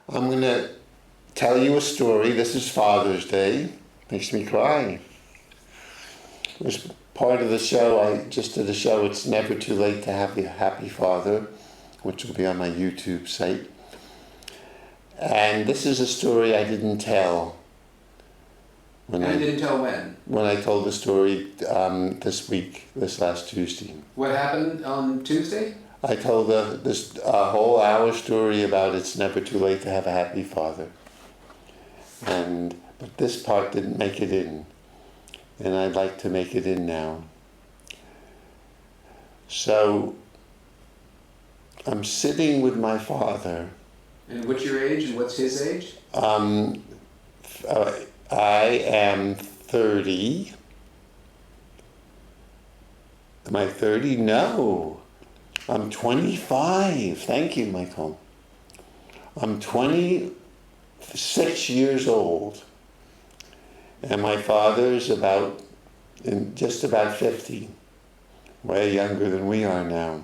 I'm going to tell you a story. This is Father's Day. Makes me cry. It was part of the show. I just did a show, It's Never Too Late to Have a Happy Father, which will be on my YouTube site. And this is a story I didn't tell. Didn't tell when? When I told the story this last Tuesday. What happened on Tuesday? I told this whole hour story about it's never too late to have a happy father. But this part didn't make it in. And I'd like to make it in now. So, I'm sitting with my father. And what's your age and what's his age? I am 30. Am I 30? No. I'm 25. Thank you, Michael. I'm 26 years old. And my father's just about 50. Way younger than we are now.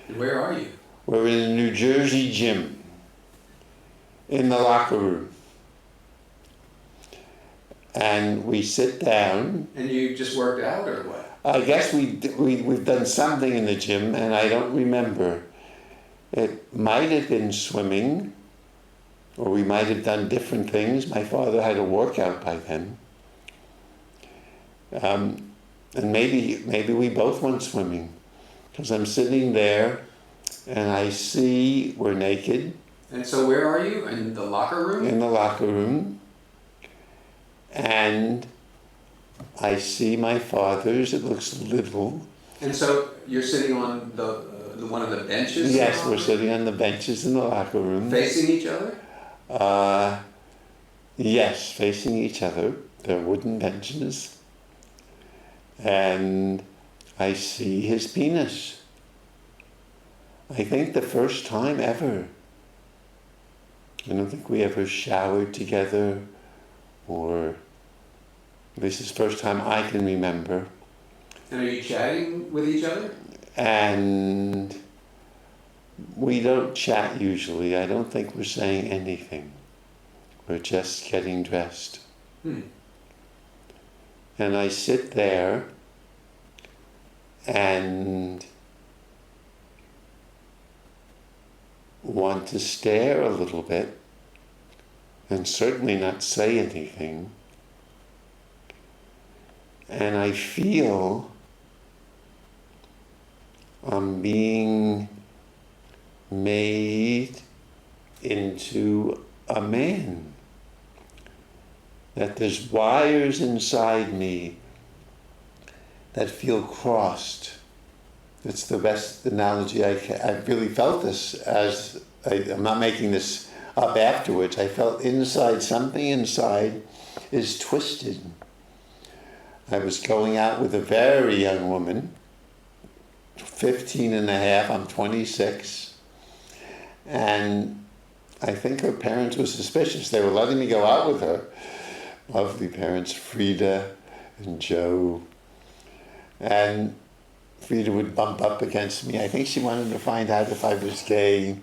And where are you? We're in a New Jersey gym. In the locker room. And we sit down. And you just worked out or what? I guess we've done something in the gym, and I don't remember. It might have been swimming, or we might have done different things. My father had a workout by then. And maybe we both went swimming, because I'm sitting there, and I see we're naked. And so where are you? In the locker room? In the locker room. And I see my father's. It looks little. And so you're sitting on the one of the benches? Yes, we're sitting on the benches in the locker room. Facing each other? Yes, facing each other. They're wooden benches. And I see his penis. I think the first time ever. I don't think we ever showered together, or at least it's the first time I can remember. And are you chatting with each other? And we don't chat usually. I don't think we're saying anything. We're just getting dressed. And I sit there and want to stare a little bit and certainly not say anything. And I feel I'm being made into a man. That there's wires inside me that feel crossed. It's the best analogy I've really felt this as, I'm not making this up afterwards. I felt something inside is twisted. I was going out with a very young woman, 15 and a half, I'm 26. And I think her parents were suspicious. They were letting me go out with her. Lovely parents, Frida and Joe. And Frida would bump up against me. I think she wanted to find out if I was gay.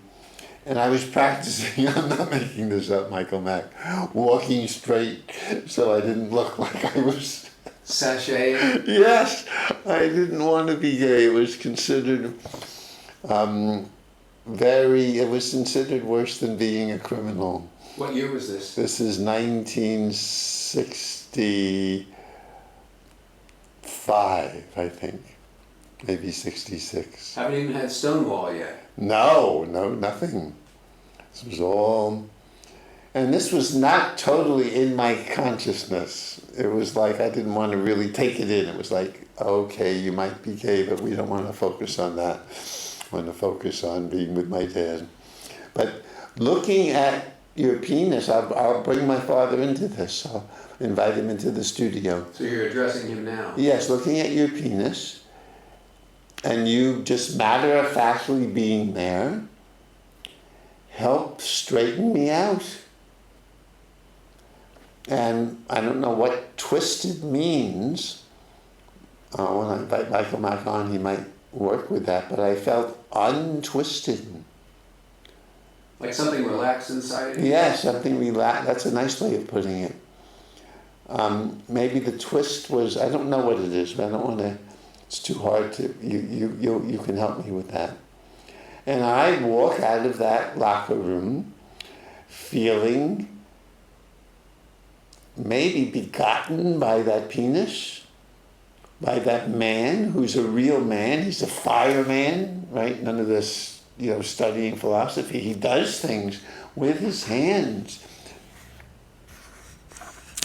And I was practicing, I'm not making this up, Michael Mack, walking straight so I didn't look like I was... Sashaying? Yes, I didn't want to be gay. It was considered it was considered worse than being a criminal. What year was this? This is 1965, I think. Maybe 66. Haven't even had Stonewall yet. No, nothing. This was all... And this was not totally in my consciousness. It was like I didn't want to really take it in. It was like, okay, you might be gay, but we don't want to focus on that. I want to focus on being with my dad. But looking at your penis, I'll bring my father into this. I'll invite him into the studio. So you're addressing him now? Yes, looking at your penis, and you just matter-of-factly being there, help straighten me out. And I don't know what twisted means. When I invite Michael Mack on, he might work with that, but I felt untwisted. Like something relaxed inside you? Yeah, something relaxed. That's a nice way of putting it. Maybe the twist was, I don't know what it is, but I don't want to, it's too hard to, you can help me with that. And I walk out of that locker room feeling maybe begotten by that penis, by that man who's a real man. He's a fireman, right? None of this, studying philosophy. He does things with his hands.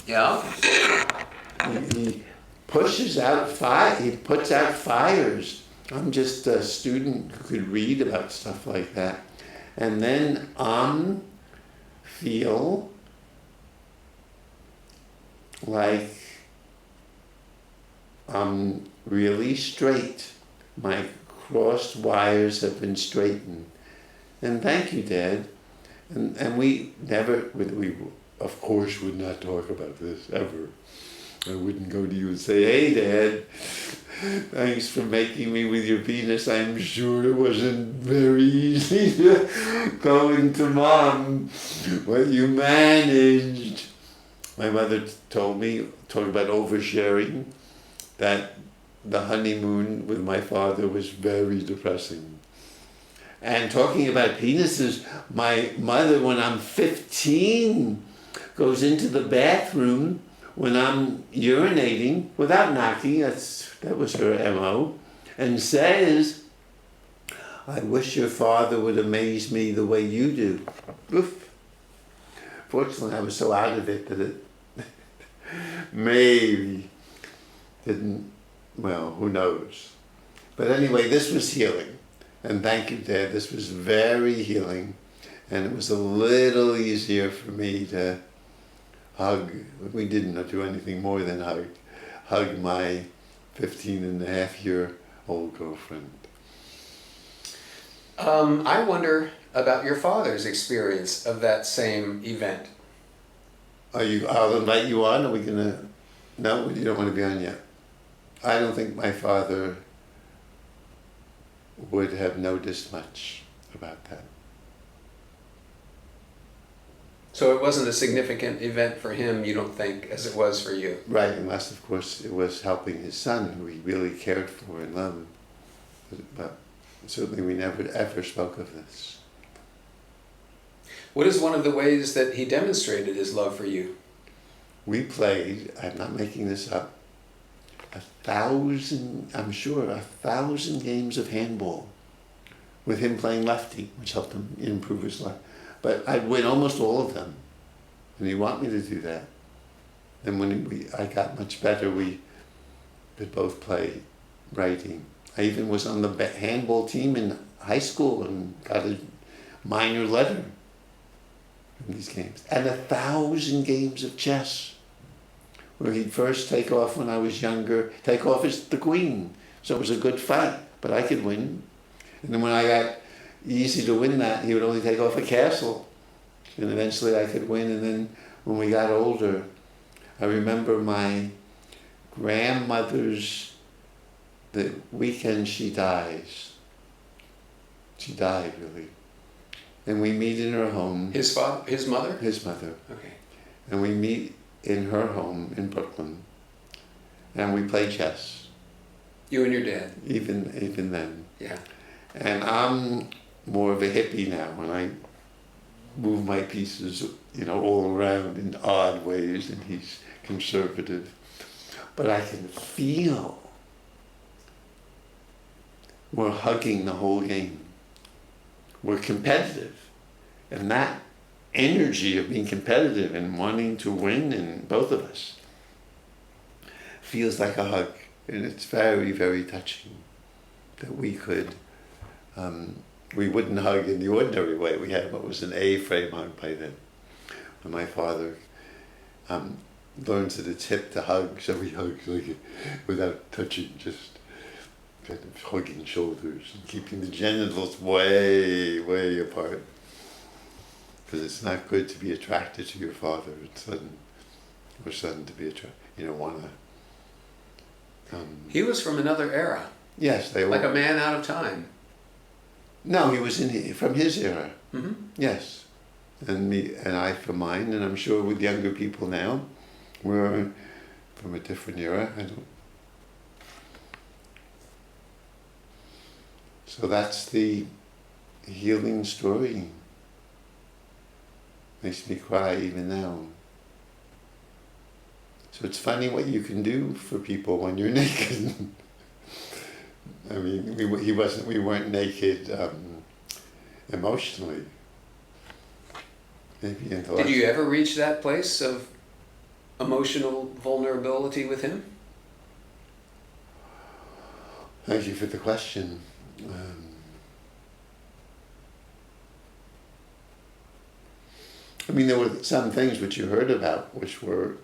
Yeah. He pushes out fire. He puts out fires. I'm just a student who could read about stuff like that. And then feel like I'm really straight. My crossed wires have been straightened. And thank you, Dad. And we of course would not talk about this ever. I wouldn't go to you and say, hey, Dad, thanks for making me with your penis. I'm sure it wasn't very easy to go into Mom, but you managed. My mother talked about oversharing, that the honeymoon with my father was very depressing. And talking about penises, my mother, when I'm 15, goes into the bathroom when I'm urinating without knocking, that was her MO, and says, I wish your father would amaze me the way you do. Oof. Fortunately, I was so out of it that it maybe didn't, well, who knows. But anyway, this was healing. And thank you, Dad. This was very healing. And it was a little easier for me to hug. We didn't do anything more than hug my 15-and-a-half-year-old girlfriend. I wonder about your father's experience of that same event. I'll invite you on. Are we gonna? No, you don't want to be on yet. I don't think my father would have noticed much about that. So it wasn't a significant event for him, you don't think, as it was for you? Right, unless of course it was helping his son, who he really cared for and loved. But certainly we never ever spoke of this. What is one of the ways that he demonstrated his love for you? We played, I'm not making this up, 1,000 games of handball with him playing lefty, which helped him improve his life. But I'd win almost all of them, and he'd want me to do that. And when I got much better, we could both play writing. I even was on the handball team in high school and got a minor letter from these games. And 1,000 games of chess, where he'd first take off when I was younger, take off as the queen. So it was a good fight, but I could win. And then when I got easy to win that, he would only take off a castle. And eventually I could win. And then when we got older, I remember my grandmother's, the weekend she dies. She died, really. And we meet in her home. His mother? His mother. Okay. And we meet in her home in Brooklyn. And we play chess. You and your dad? Even then. Yeah. And I'm more of a hippie now, and I move my pieces, all around in odd ways, and he's conservative. But I can feel we're hugging the whole game. We're competitive. And that energy of being competitive and wanting to win in both of us feels like a hug. And it's very, very touching that we could, we wouldn't hug in the ordinary way. We had what was an A-frame hug by then. And my father learns at its hip to hug, so he hugs like without touching, just kind of hugging shoulders and keeping the genitals way, way apart. Because it's not good to be attracted to your father and son, or son to be attracted, want to. He was from another era. Yes, they were. Like a man out of time. No, he was from his era. Mm-hmm. Yes, and me and I from mine, and I'm sure with younger people now, we're from a different era. So that's the healing story. Makes me cry even now. So it's funny what you can do for people when you're naked. I mean, we weren't naked emotionally. Maybe intellectually. Did you ever reach that place of emotional vulnerability with him? Thank you for the question. I mean, there were some things which you heard about which were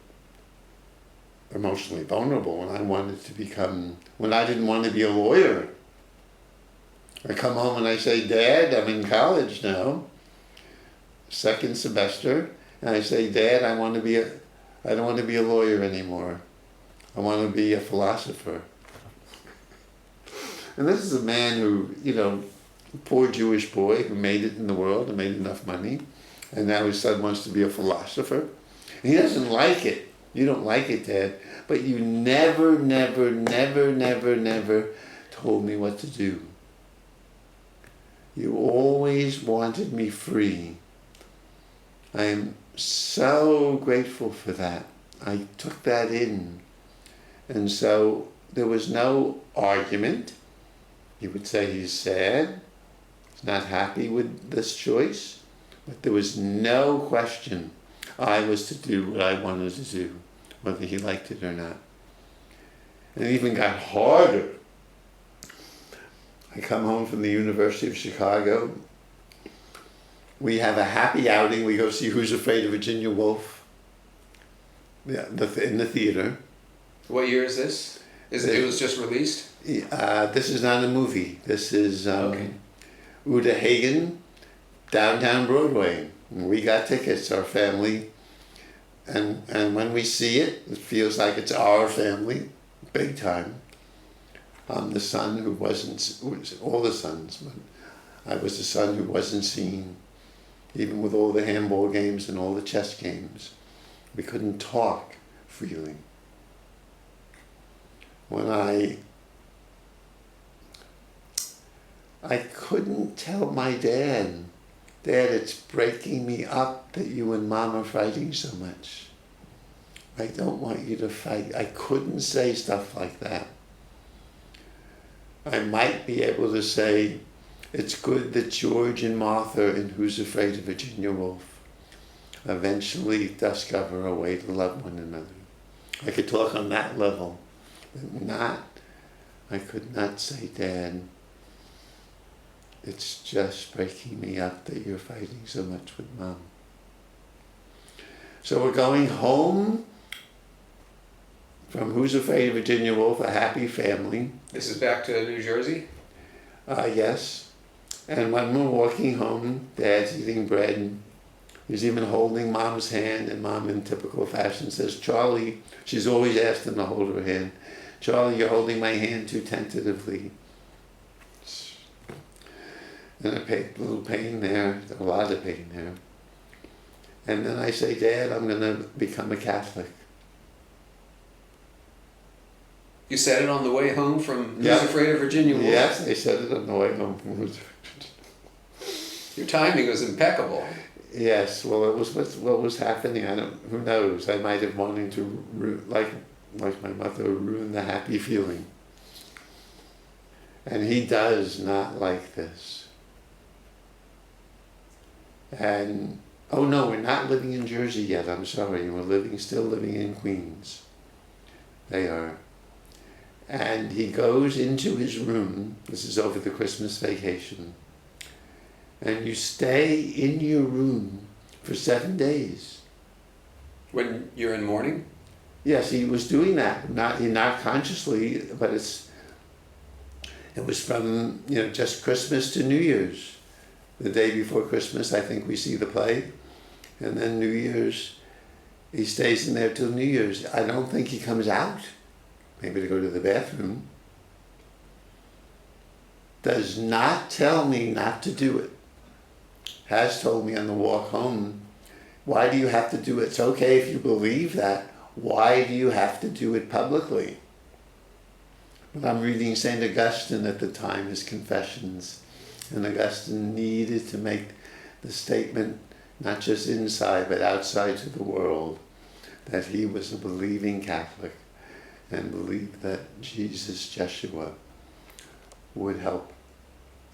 emotionally vulnerable when I when I didn't want to be a lawyer. I come home and I say, Dad, I'm in college now, second semester, and I say, Dad, I don't want to be a lawyer anymore. I want to be a philosopher. And this is a man who, poor Jewish boy who made it in the world and made enough money, and now his son wants to be a philosopher. And he doesn't like it. You don't like it, Dad, but you never, never, never, never, never told me what to do. You always wanted me free. I am so grateful for that. I took that in. And so there was no argument. He would say he's sad, he's not happy with this choice, but there was no question. I was to do what I wanted to do, whether he liked it or not. And it even got harder. I come home from the University of Chicago. We have a happy outing. We go see Who's Afraid of Virginia Woolf in the theater. What year is this? It was just released? This is not a movie. This is Okay. Uta Hagen, downtown Broadway. We got tickets, our family. And when we see it, it feels like it's our family, big time. I'm the son who wasn't, all the sons, but I was the son who wasn't seen. Even with all the handball games and all the chess games, we couldn't talk freely. When I couldn't tell my dad, Dad, it's breaking me up that you and Mom are fighting so much. I don't want you to fight. I couldn't say stuff like that. I might be able to say, it's good that George and Martha in Who's Afraid of Virginia Woolf eventually discover a way to love one another. I could talk on that level, but I could not say, Dad, it's just breaking me up that you're fighting so much with Mom. So we're going home from Who's Afraid of Virginia Woolf, a happy family. This is back to New Jersey? Yes. And when we're walking home, Dad's eating bread. He's even holding Mom's hand, and Mom, in typical fashion, says, Charlie, she's always asked him to hold her hand. Charlie, you're holding my hand too tentatively. And a little pain there, a lot of pain there. And then I say, Dad, I'm going to become a Catholic. You said it on the way home from Who's Yeah. Afraid of Virginia Woolf? Yes, I said it on the way home. Your timing was impeccable. Yes, well, it was what was happening. Who knows? I might have wanted to, like my mother, ruin the happy feeling. And he does not like this. And, oh no, we're not living in Jersey yet, I'm sorry. We're still living in Queens. They are. And he goes into his room, this is over the Christmas vacation, and you stay in your room for 7 days. When you're in mourning? Yes, he was doing that, not consciously, but it was from just Christmas to New Year's. The day before Christmas, I think we see the play, and then New Year's, he stays in there till New Year's. I don't think he comes out, maybe to go to the bathroom. does not tell me not to do it. Has told me on the walk home, why do you have to do it? It's okay if you believe that. Why do you have to do it publicly? But I'm reading St. Augustine at the time, his Confessions. And Augustine needed to make the statement, not just inside, but outside to the world, that he was a believing Catholic and believed that Jesus, Jeshua, would help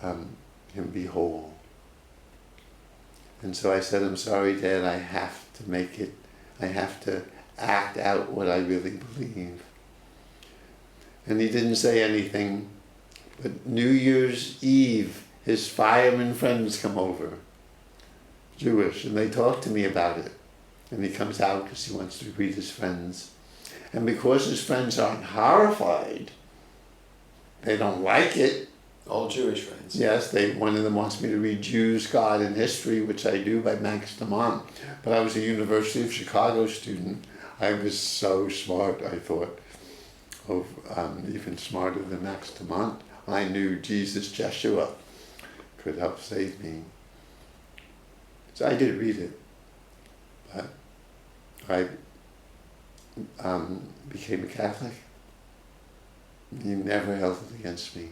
him be whole. And so I said, I'm sorry, Dad, I have to act out what I really believe. And he didn't say anything, but New Year's Eve, his fireman friends come over, Jewish, and they talk to me about it. And he comes out because he wants to greet his friends. And because his friends aren't horrified, they don't like it. All Jewish friends. Yes, one of them wants me to read Jews, God, and History, which I do by Max de Mont. But I was a University of Chicago student. I was so smart, I thought, even smarter than Max de Mont. I knew Jesus, Jeshua, could help save me. So I did read it, but I became a Catholic. He never held it against me.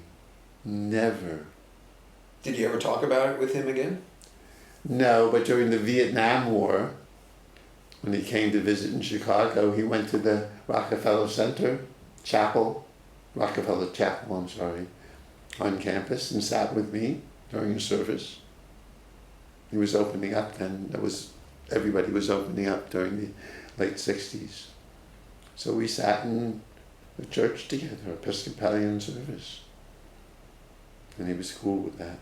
Never. Did you ever talk about it with him again? No, but during the Vietnam War, when he came to visit in Chicago, he went to the Rockefeller Chapel, on campus and sat with me during a service. He was opening up then. Everybody was opening up during the late 60s. So we sat in the church together, Episcopalian service. And he was cool with that.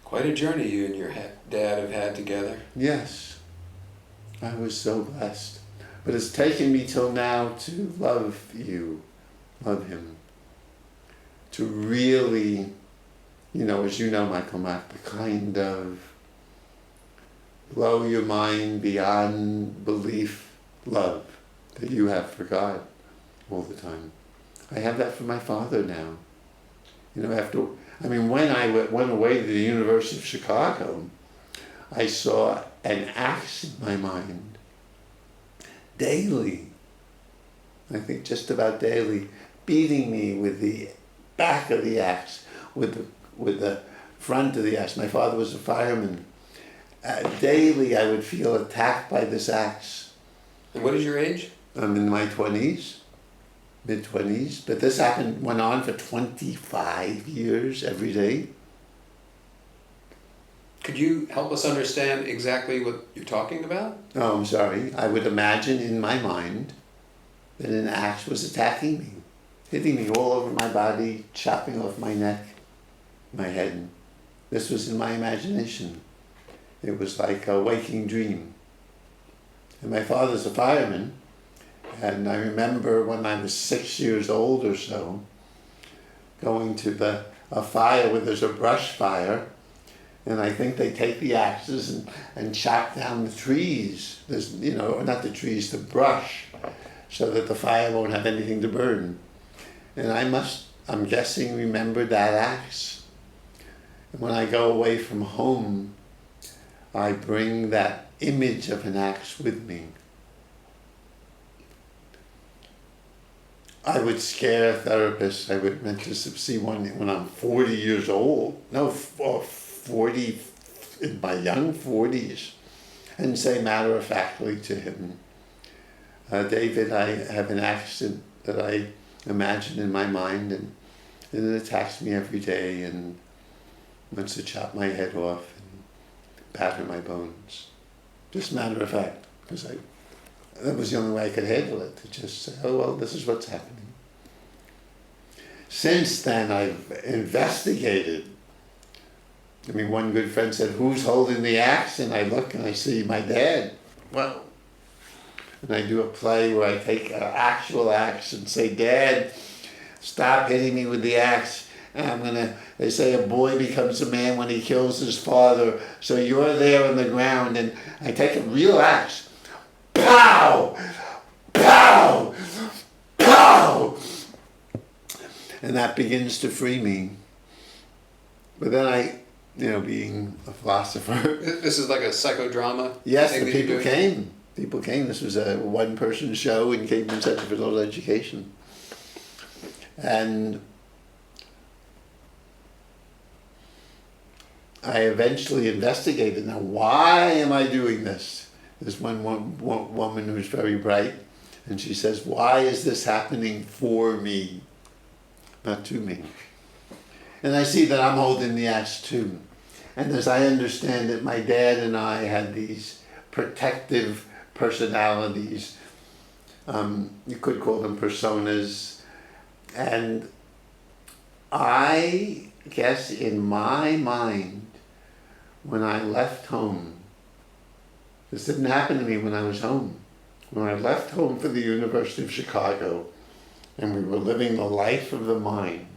Quite a journey you and your dad have had together. Yes, I was so blessed. But it's taken me till now to love him. To really, as you know, Michael Mack, the kind of blow your mind beyond belief love that you have for God all the time. I have that for my father now. When I went away to the University of Chicago, I saw an axe in my mind daily. I think just about daily, beating me with the back of the axe, with the front of the axe. My father was a fireman. Daily I would feel attacked by this axe. And what is your age? I'm in my 20s, mid-20s, but this went on for 25 years every day. Could you help us understand exactly what you're talking about? Oh, I'm sorry. I would imagine in my mind that an axe was attacking me, hitting me all over my body, chopping off my neck, my head. This was in my imagination. It was like a waking dream. And my father's a fireman, and I remember when I was 6 years old or so, going to a fire where there's a brush fire, and I think they take the axes and chop down the trees. Not the trees, the brush, so that the fire won't have anything to burn. And I'm guessing, remember that axe. And when I go away from home, I bring that image of an axe with me. I would scare therapists. I would meant to see one when I'm 40 years old. No, 40, in my young 40s, and say matter-of-factly to him, David, I have an accident that I imagine in my mind, and it attacks me every day and wants to chop my head off and batter my bones. Just matter of fact, because that was the only way I could handle it, to just say, oh, well, this is what's happening. Since then, I've investigated. One good friend said, who's holding the axe? And I look and I see my dad. Well, and I do a play where I take an actual axe and say, Dad, stop hitting me with the axe. And they say a boy becomes a man when he kills his father. So you're there on the ground, and I take a real axe. Pow! Pow! And that begins to free me. But then I, being a philosopher. This is like a psychodrama? Yes, thing the that you're people doing? came. People came. This was a one-person show in Cambridge Center for Adult Education. And I eventually investigated, now why am I doing this? There's one woman who's very bright, and she says, why is this happening for me, not to me? And I see that I'm holding the axe too. And as I understand it, my dad and I had these protective personalities. You could call them personas. And I guess in my mind, when I left home, this didn't happen to me when I was home. When I left home for the University of Chicago and we were living the life of the mind,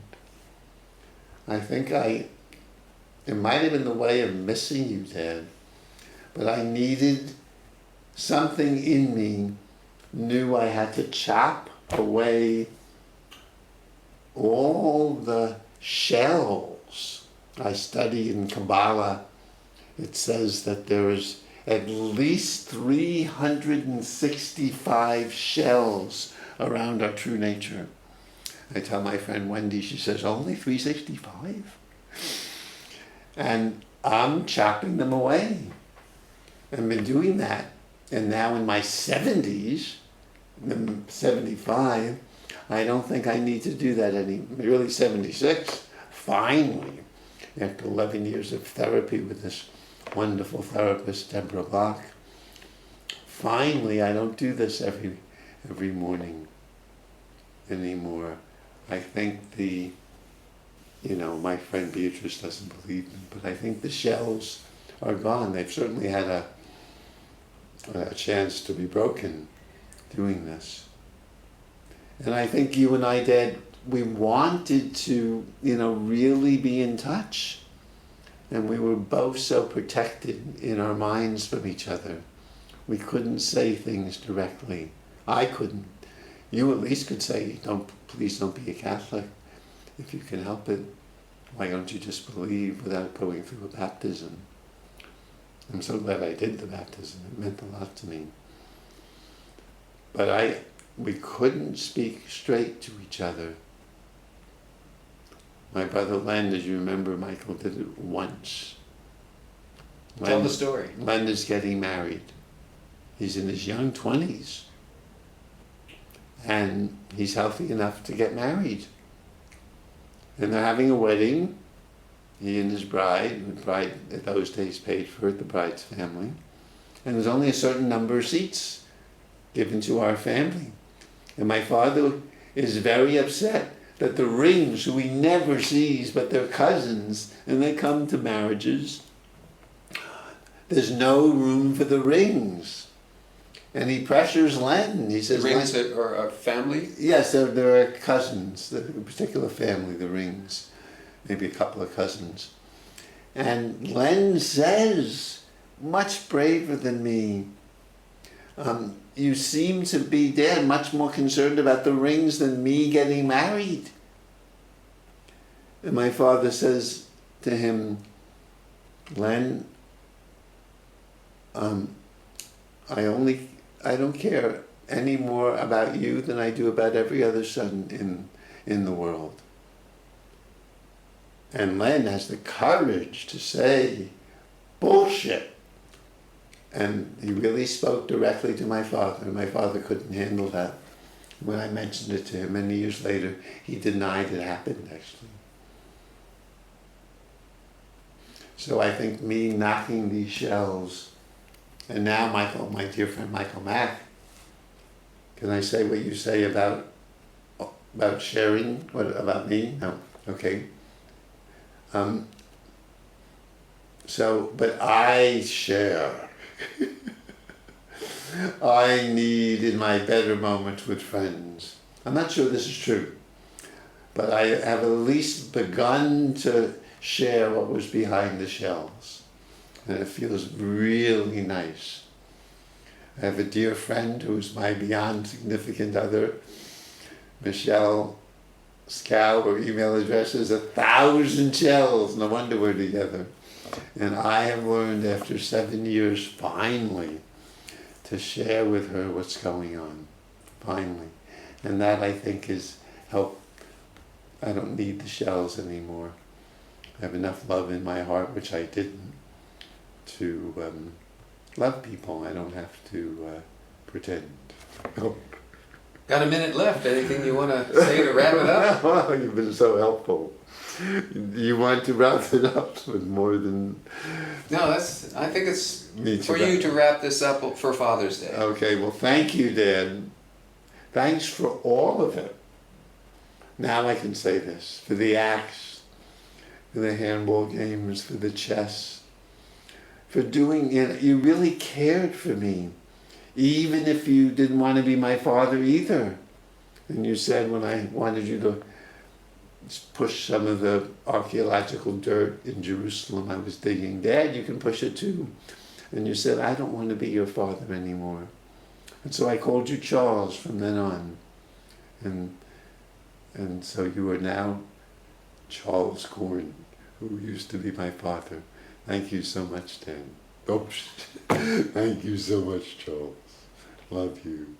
I think it might have been the way of missing you, Dad, but I needed something in me, knew I had to chop away all the shells. I study in Kabbalah. It says that there is at least 365 shells around our true nature. I tell my friend Wendy, she says, only 365? And I'm chopping them away. I've been doing that. And now in my 70s, I'm 75, I don't think I need to do that really 76, finally, after 11 years of therapy with this wonderful therapist, Deborah Bach. Finally, I don't do this every morning anymore. I think my friend Beatrice doesn't believe me, but I think the shells are gone. They've certainly had a chance to be broken doing this. And I think you and I, Dad, we wanted to, really be in touch. And we were both so protected in our minds from each other. We couldn't say things directly. I couldn't. You at least could say, please don't be a Catholic if you can help it. Why don't you just believe without going through a baptism? I'm so glad I did the baptism. It meant a lot to me. But we couldn't speak straight to each other. My brother Len, as you remember, Michael, did it once. Tell the story. Len is getting married. He's in his young 20s. And he's healthy enough to get married. And they're having a wedding. He and his bride, the bride at those days paid for it, the bride's family. And there's only a certain number of seats given to our family. And my father is very upset that the rings, who he never sees, but they're cousins, and they come to marriages, there's no room for the rings. And he pressures Len. He says, The rings are a family? Yes, they're cousins, a particular family, the Rings, maybe a couple of cousins. And Len says, much braver than me, you seem to be, Dad, much more concerned about the rings than me getting married. And my father says to him, Len, I don't care any more about you than I do about every other son in the world. And Len has the courage to say, bullshit. And he really spoke directly to my father, and my father couldn't handle that when I mentioned it to him. Many years later, he denied it happened, actually. So I think me knocking these shells, and now Michael, my dear friend Michael Mack, can I say what you say about sharing? What about me? No, okay. But I share. I need in my better moments with friends. I'm not sure this is true, but I have at least begun to share what was behind the shells. And it feels really nice. I have a dear friend who is my beyond significant other, Michelle, scout or email addresses, 1,000 shells. No wonder we're together. And I have learned after 7 years, finally, to share with her what's going on. Finally. And that, I think, is help. I don't need the shells anymore. I have enough love in my heart, which I didn't, to love people. I don't have to pretend. Oh. Got a minute left. Anything you want to say to wrap it up? Oh, you've been so helpful. You want to wrap it up with more than... No, that's. I think it's Me for too. you to wrap this up for Father's Day. Okay, well, thank you, Dad. Thanks for all of it. Now I can say this. For the acts, for the handball games, for the chess, for doing it. You really cared for me. Even if you didn't want to be my father either. And you said when I wanted you to push some of the archaeological dirt in Jerusalem I was digging, Dad, you can push it too. And you said, I don't want to be your father anymore. And so I called you Charles from then on. And so you are now Charles Corn, who used to be my father. Thank you so much, Dan. Oh, thank you so much, Charles. Love you.